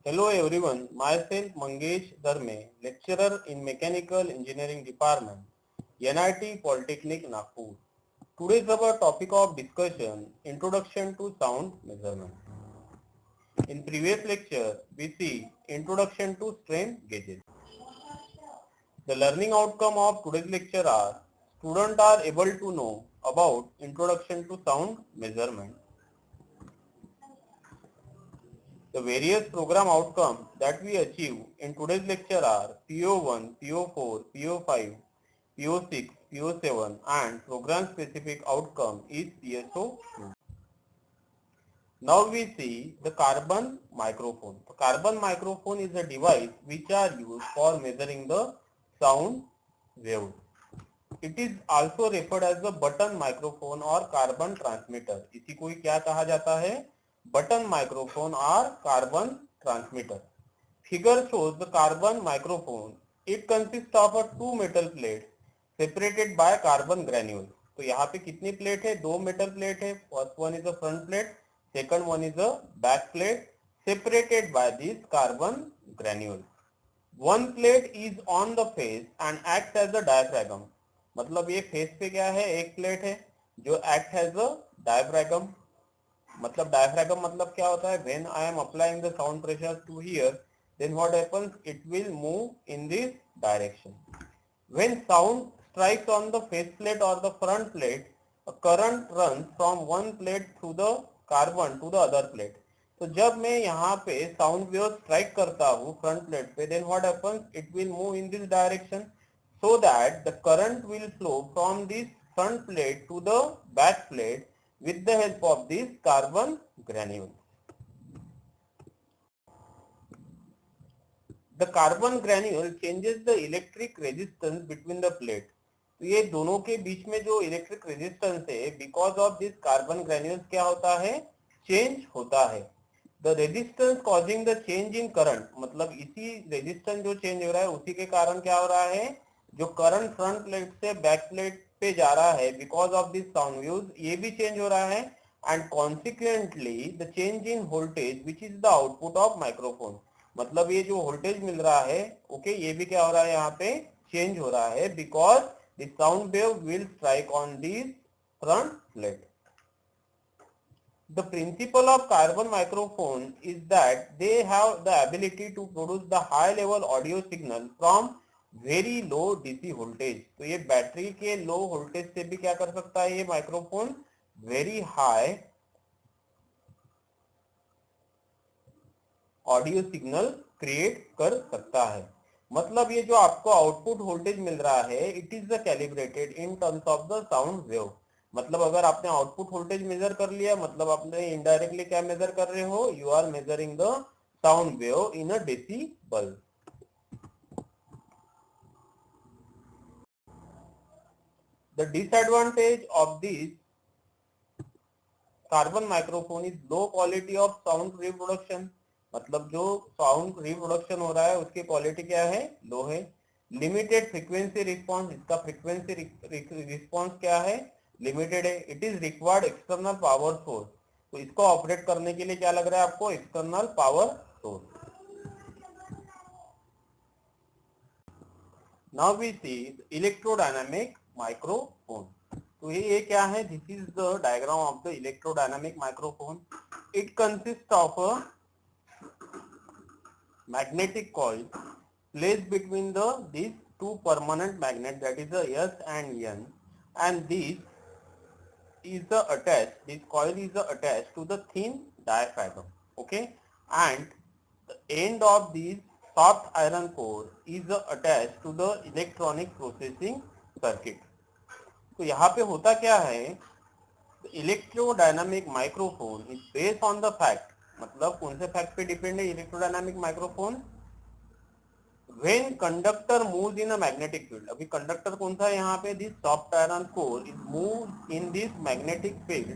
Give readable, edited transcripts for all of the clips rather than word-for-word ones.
Hello everyone, myself Mangesh Dharme, lecturer in Mechanical Engineering Department, NIT Polytechnic Nagpur. Today's our topic of discussion, Introduction to Sound Measurement. In previous lecture, we see Introduction to Strain Gauges. The learning outcome of today's lecture are, students are able to know about Introduction to Sound Measurement. The various program outcomes that we achieve in today's lecture are PO1, PO4, PO5, PO6, PO7 and program specific outcome is PSO2. Now we see the carbon microphone. The carbon microphone is a device which are used for measuring the sound waves. It is also referred as the button microphone or carbon transmitter. इसी को क्या कहा जाता है? Button microphone or carbon transmitter. Figure shows the carbon microphone. It consists of a two metal plates separated by carbon granules. तो यहाँ पे कितनी प्लेट है? दो मेटल प्लेट है. First one is a front plate, second one is a back plate separated by these carbon granules. One plate is on the face and acts as a diaphragm. मतलब ये face पे क्या है? एक plate है जो act has a diaphragm. मतलब diaphragm मतलब क्या होता है? When I am applying the sound pressure to here, then what happens? It will move in this direction. When sound strikes on the face plate or the front plate, a current runs from one plate through the carbon to the other plate. तो जब मैं यहाँ पे sound wave strike करता हूँ front plate पे, then what happens? It will move in this direction so that the current will flow from this front plate to the back plate with the help of this carbon granule. The carbon granule changes the electric resistance between the plate. तो ये दोनों के बीच में जो electric resistance है, because of this carbon granules क्या होता है? चेंज होता है. The resistance causing the change in current, मतलब इसी रेजिस्टेंस जो चेंज हो रहा है उसी के कारण क्या हो रहा है? जो करंट फ्रंट प्लेट से बैक प्लेट पे जा रहा है, because of this sound waves, ये भी चेंज हो रहा है. And consequently the change in voltage which is the output of microphone. मतलब ये जो वोल्टेज मिल रहा है, ओके, ये भी क्या हो रहा है? यहाँ पे चेंज हो रहा है because the sound wave will strike on this front plate. The principle of carbon microphone is that they have the ability to produce the high level audio signal from very low DC voltage. तो ये battery के low voltage से भी क्या कर सकता है ये microphone? Very high audio signal create कर सकता है. मतलब ये जो आपको आउटपुट वोल्टेज मिल रहा है, it is the calibrated in terms of the sound wave. मतलब अगर आपने आउटपुट वोल्टेज मेजर कर लिया, मतलब आपने इनडायरेक्टली क्या मेजर कर रहे हो? You are measuring the sound wave in a decibel. The disadvantage of this carbon microphone is low quality of sound reproduction. मतलब जो साउंड रिप्रोडक्शन हो रहा है उसकी क्वालिटी क्या है? लो है. लिमिटेड फ्रीक्वेंसी रिस्पॉन्स, इसका फ्रीक्वेंसी रिस्पॉन्स क्या है? लिमिटेड है. It is required external power source. तो इसको ऑपरेट करने के लिए क्या लग रहा है आपको? External power source. Now we see electrodynamic microphone. तो ये क्या है? This is the diagram of the electrodynamic microphone. It consist of a magnetic coil placed between these two permanent magnets, that is the S and N, and this coil is attached to the thin diaphragm, okay, and the end of this soft iron core is attached to the electronic processing circuit. तो यहाँ पे होता क्या है? Electrodynamic microphone is based on the fact, मतलब कौन से fact पे डिपेंड है electrodynamic microphone? When conductor moves in a magnetic field. अभी कंडक्टर कौन सा है यहाँ पे? This soft iron core is move in this magnetic field.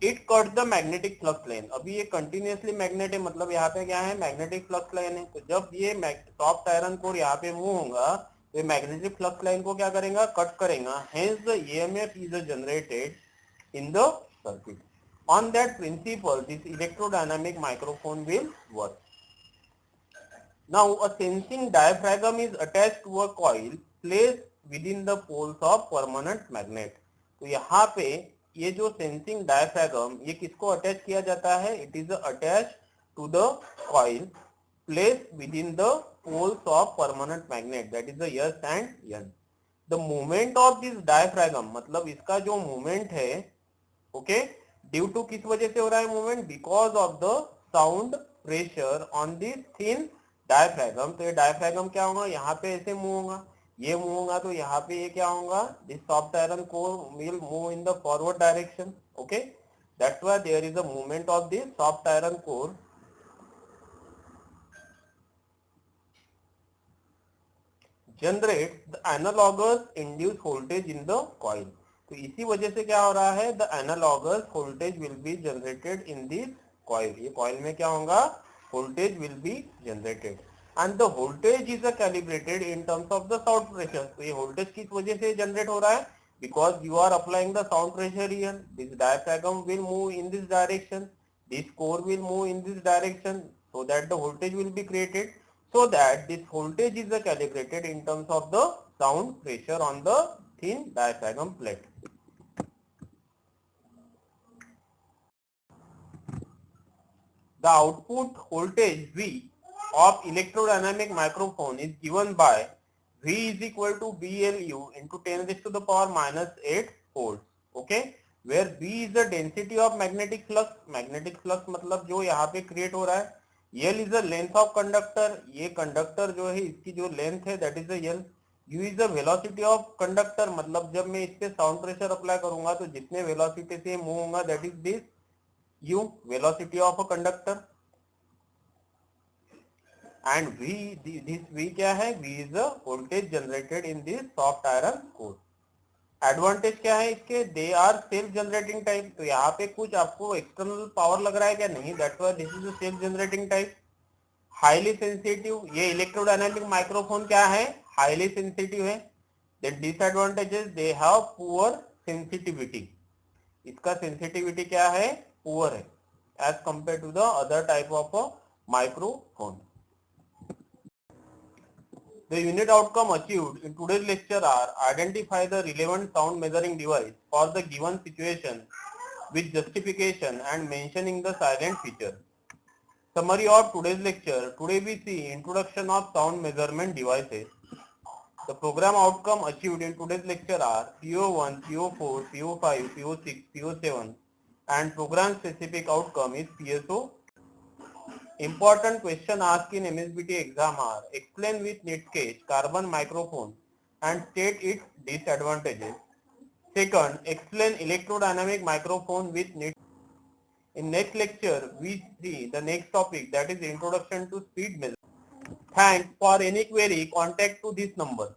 It cut the magnetic flux line. अभी ये कंटिन्यूअसली मैग्नेट है, मतलब यहाँ पे क्या है? मैग्नेटिक फ्लक्स लाइन है. तो जब ये सॉफ्ट आयरन कोर यहाँ पे मूव होगा तो ये मैग्नेटिक फ्लक्स लाइन को क्या करेगा? कट करेगा. Hence the EMF is generated in the circuit. On that principle, this electrodynamic microphone will work. Now, a sensing diaphragm is attached to a coil placed within the poles of permanent magnet. तो यहाँ पे ये जो sensing diaphragm ये किसको attach किया जाता है? It is attach to the coil placed within the poles of permanent magnet, that is the S and N. The movement of this diaphragm, मतलब इसका जो movement है, ओके, ड्यू टू किस वजह से हो रहा है movement? Because of the sound pressure on this thin diaphragm. तो ये डायफ्रैगम क्या होगा? यहाँ पे ऐसे मूव होगा, ये मूव होगा, तो यहाँ पे ये क्या होगा? This soft iron core will move in the forward direction. Okay, that's why there is a movement of this soft iron core generate the analogous induce voltage in the coil. तो इसी वजह से क्या हो रहा है? The analogous voltage will be generated in this coil. ये coil में क्या होगा? Voltage will be generated and the voltage is calibrated in terms of the sound pressure. तो ये वोल्टेज किस वजह से जनरेट हो रहा है? Because you are applying the sound pressure here. This diaphragm will move in this direction, this core will move in this direction, so that the voltage will be created, so that this voltage is calibrated in terms of the sound pressure on the thin diaphragm plate. The output voltage V of electrodynamic microphone is given by V is equal to BLU into 10 raised to the power minus 8 volts. Okay, where B is the density of magnetic flux. Magnetic flux मतलब जो यहाँ पे create हो रहा है. L is the length of conductor. ये conductor जो है इसकी जो लेंथ है that is the L. U is the velocity of conductor. मतलब जब मैं इस पे साउंड प्रेशर अप्लाई करूंगा तो जितने वेलोसिटी से मूव होगा that is this U, velocity of a conductor. And V, this V क्या है? V is the voltage generated in this soft iron core. Advantage क्या है इसके? They are self generating type. तो यहाँ पे कुछ आपको एक्सटर्नल पावर लग रहा है क्या? नहीं, that's why this is self generating type. Highly sensitive. ये इलेक्ट्रोडायनामिक माइक्रोफोन क्या है? हाईली सेंसिटिव है. The disadvantages, they have poor sensitivity. इसका सेंसिटिविटी क्या है? पुअर है as compared to the other type of microphone. The unit outcome achieved in today's lecture are: identify the relevant sound measuring device for the given situation with justification and mentioning the silent feature. Summary of today's lecture. Today we see introduction of sound measurement devices. The program outcome achieved in today's lecture are PO1, PO4, PO5, PO6, PO7 and program specific outcome is PSO. Important question asked in MSBT exam are: explain with neat sketch carbon microphone and state its disadvantages. Second, explain electrodynamic microphone with neat. In next lecture, we see the next topic, that is introduction to speed measurement. Thanks. For any query, contact to this number.